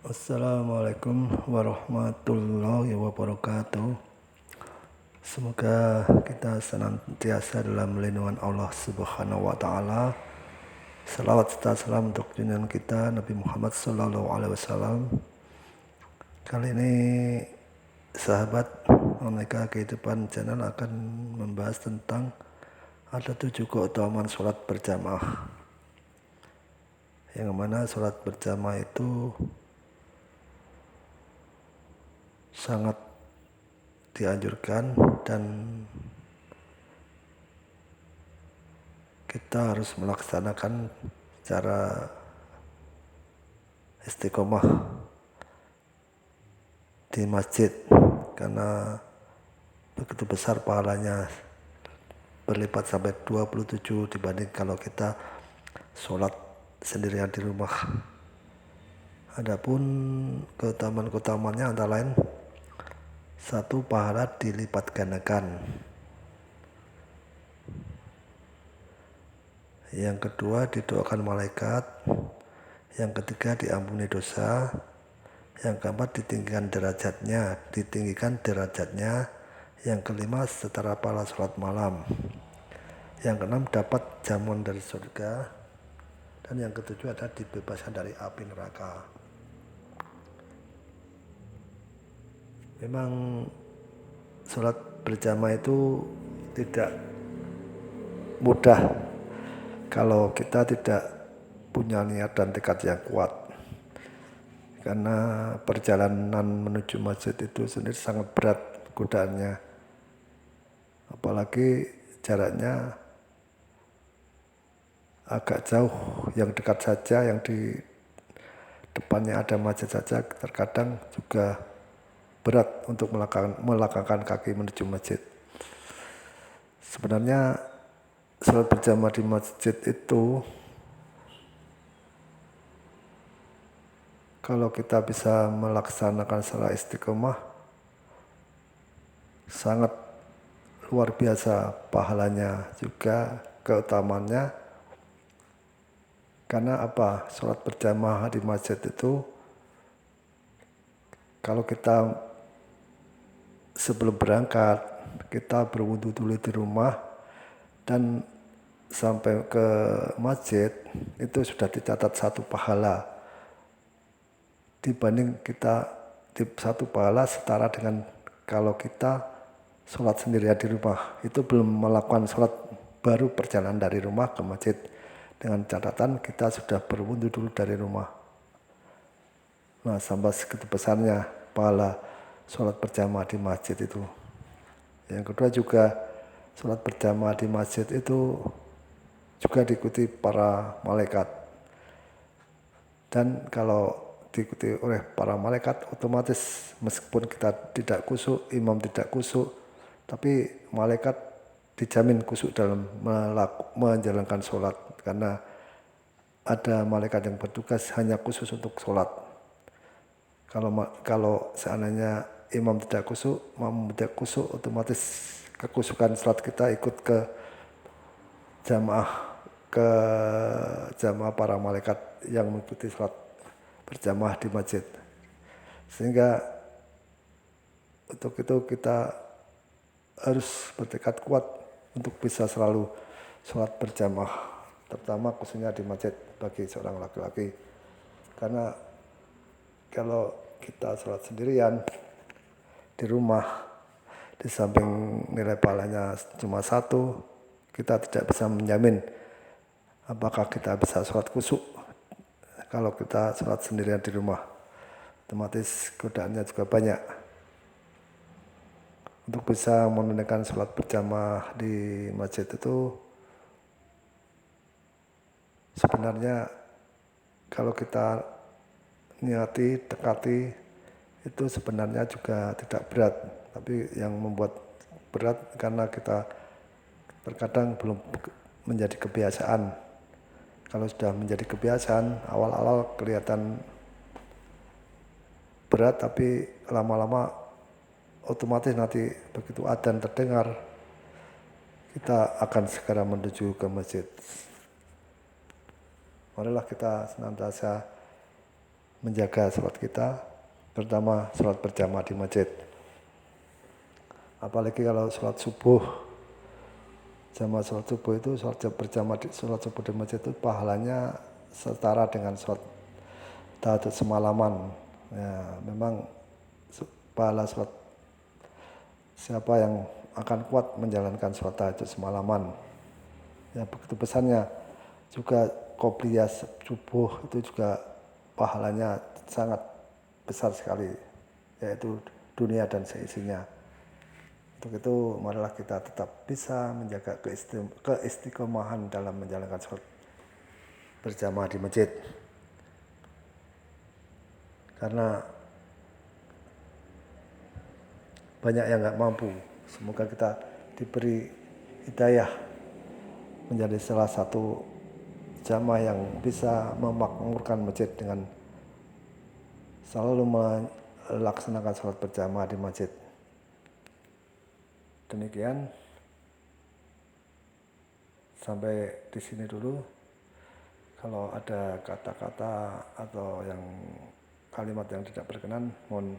Assalamualaikum warahmatullahi wabarakatuh. Semoga kita senantiasa dalam lindungan Allah Subhanahu wa taala. Salawat serta salam untuk junjungan kita Nabi Muhammad sallallahu alaihi wasallam. Kali ini sahabat Omega Kehidupan Channel akan membahas tentang ada 7 keutamaan sholat berjamaah. Yang mana sholat berjamaah itu sangat dianjurkan dan kita harus melaksanakan secara istiqomah di masjid karena begitu besar pahalanya, berlipat sampai 27 dibanding kalau kita sholat sendirian di rumah. Adapun keutamaan-keutamaannya antara lain, 1. Pahala dilipat gandakan. Yang kedua, didoakan malaikat. Yang ketiga, diampuni dosa. Yang keempat, ditinggikan derajatnya. Yang kelima, setara pahala sholat malam. Yang keenam, dapat jamuan dari surga. Dan yang ketujuh adalah dibebaskan dari api neraka. Memang sholat berjamaah itu tidak mudah kalau kita tidak punya niat dan tekad yang kuat, karena perjalanan menuju masjid itu sendiri sangat berat godaannya, apalagi jaraknya agak jauh. Yang dekat saja, yang di depannya ada masjid saja terkadang juga berat untuk melangkahkan kaki menuju masjid. Sebenarnya sholat berjamaah di masjid itu kalau kita bisa melaksanakan secara istiqomah sangat luar biasa pahalanya, juga keutamaannya. Karena apa? Sholat berjamaah di masjid itu kalau kita sebelum berangkat kita berwudu dulu di rumah dan sampai ke masjid itu sudah dicatat 1 pahala, dibanding kita di 1 pahala setara dengan kalau kita sholat sendirian di rumah. Itu belum melakukan sholat, baru perjalanan dari rumah ke masjid, dengan catatan kita sudah berwudu dulu dari rumah. Nah, sampai segitu besarnya pahala sholat berjamaah di masjid itu. Yang kedua juga, sholat berjamaah di masjid itu juga diikuti para malaikat. Dan kalau diikuti oleh para malaikat, otomatis meskipun kita tidak khusyuk, imam tidak khusyuk, tapi malaikat dijamin khusyuk dalam menjalankan sholat, karena ada malaikat yang bertugas hanya khusus untuk sholat. Kalau seandainya imam tidak khusyuk, makmum tidak khusyuk, otomatis kekhusyukan sholat kita ikut ke jamaah para malaikat yang mengikuti sholat berjamaah di masjid. Sehingga untuk itu kita harus bertekad kuat untuk bisa selalu sholat berjamaah, terutama khususnya di masjid bagi seorang laki-laki. Karena kalau kita sholat sendirian di rumah, di samping nilai pahalanya cuma 1, kita tidak bisa menjamin apakah kita bisa sholat khusyuk kalau kita sholat sendirian di rumah. Otomatis godaannya juga banyak. Untuk bisa menunaikan sholat berjamaah di masjid itu sebenarnya kalau kita niati, dekati, itu sebenarnya juga tidak berat. Tapi yang membuat berat karena kita terkadang belum menjadi kebiasaan. Kalau sudah menjadi kebiasaan, awal-awal kelihatan berat, tapi lama-lama otomatis nanti begitu adzan terdengar, kita akan segera menuju ke masjid. Marilah kita senantiasa menjaga sholat kita, terutama sholat berjamaah di masjid. Apalagi kalau sholat subuh, jamaah sholat subuh itu sholat subuh di masjid itu pahalanya setara dengan sholat tahajud semalaman. Ya, memang pahala sholat siapa yang akan kuat menjalankan sholat tahajud semalaman. Ya, begitu besarnya juga qobliyah subuh itu juga pahalanya sangat besar sekali, yaitu dunia dan seisinya. Untuk itu marilah kita tetap bisa menjaga keistiqomahan dalam menjalankan sholat berjamaah di masjid. Karena banyak yang nggak mampu. Semoga kita diberi hidayah menjadi salah satu jamaah yang bisa memakmurkan masjid dengan selalu melaksanakan sholat berjamaah di masjid. Demikian, sampai di sini dulu. Kalau ada kata-kata atau yang kalimat yang tidak berkenan, mohon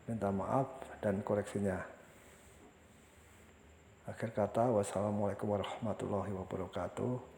minta maaf dan koreksinya. Akhir kata, wassalamualaikum warahmatullahi wabarakatuh.